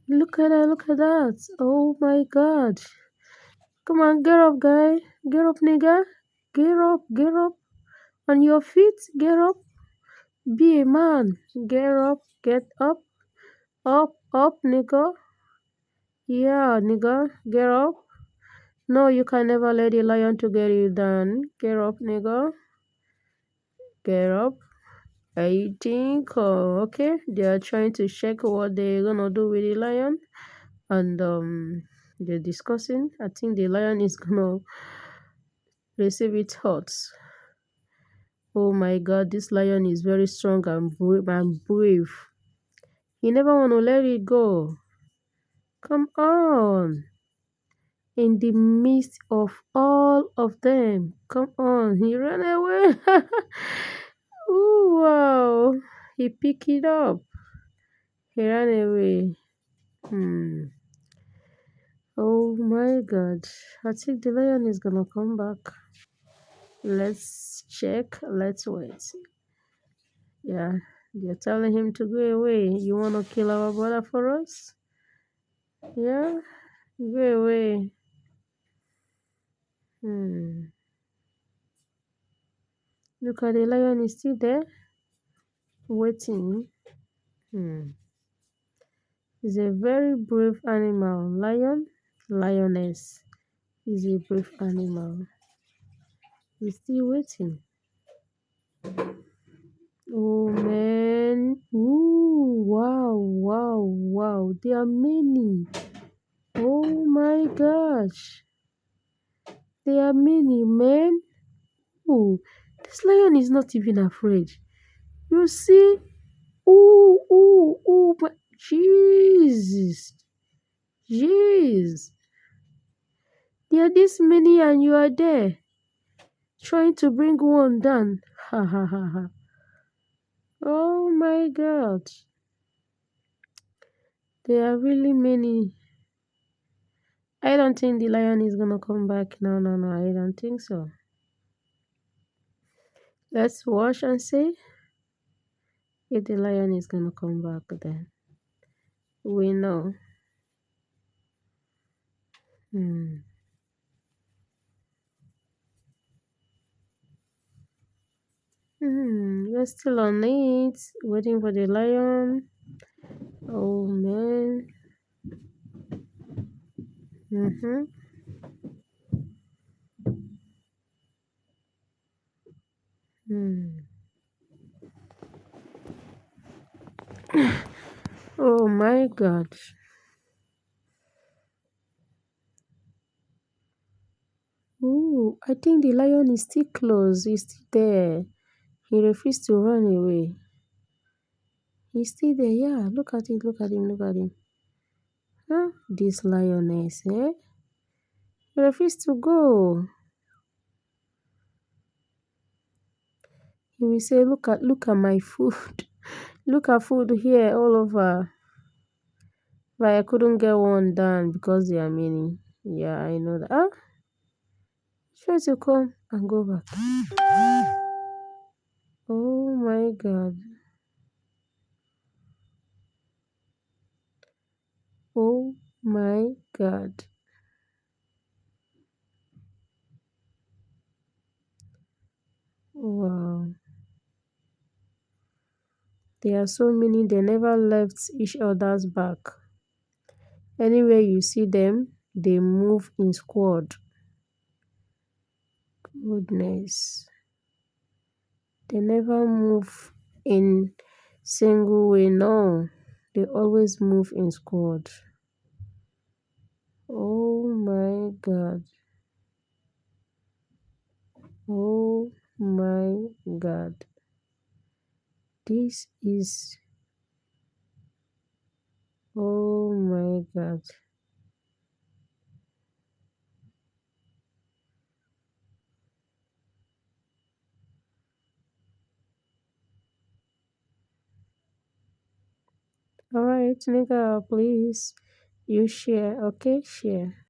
Look at that, look at that. Oh my god. Come on, get up, guy. Get up, nigga. Get up, get up. On your feet, get up. Be a man. Get up, get up. Up, up, nigga. Yeah, nigga. Get up. No, you can never let a lion to get you down. Get up, nigga. Get up. I think, okay, they are trying to check what they're gonna do with the lion, and they're discussing. I think the lion is gonna receive its hurts. Oh my god, this lion is very strong and brave. He never wanna let it go. Come on. In the midst of all of them. Come on, he ran away. Ooh, wow. He picked it up. He ran away. Hmm. Oh my god. I think the lion is gonna come back. Let's check. Let's wait. Yeah. You're telling him to go away. You wanna kill our brother for us? Yeah? Go away. Hmm. Look at the lion is still there. Waiting. Hmm. He's a very brave animal. Lion? Lioness is a brave animal. He's still waiting. Oh man. Ooh, wow, wow, wow. There are many. Oh my gosh. There are many, man. Ooh, this lion is not even afraid. You see? Ooh, ooh, ooh, my Jesus. Jeez. There are this many and you are there trying to bring one down. Ha ha ha ha. Oh my god. There are really many. I don't think the lion is gonna come back. No, no, no, I don't think so. Let's watch and see if the lion is gonna come back then. We know. Hmm. We're still on it, waiting for the lion. Oh man. Mm-hmm. Hmm. Oh my god. Ooh, I think the lion is still close. He's still there. He refused to run away. He's still there. Yeah, look at it. Look at him. Look at him. Huh? This lioness, eh? He refused to go. He will say, look at my food. Look at food here all over. But I couldn't get one done because they are many. Yeah, I know that. Ah, try to come and go back. Oh my god. Oh my god. Wow. There are so many, they never left each other's back. Anywhere you see them, they move in squad. Goodness. They never move in single way, no. They always move in squad. Oh my god. Oh my god. This is. Oh my god. Alright, nigga, please. You share, okay? Share.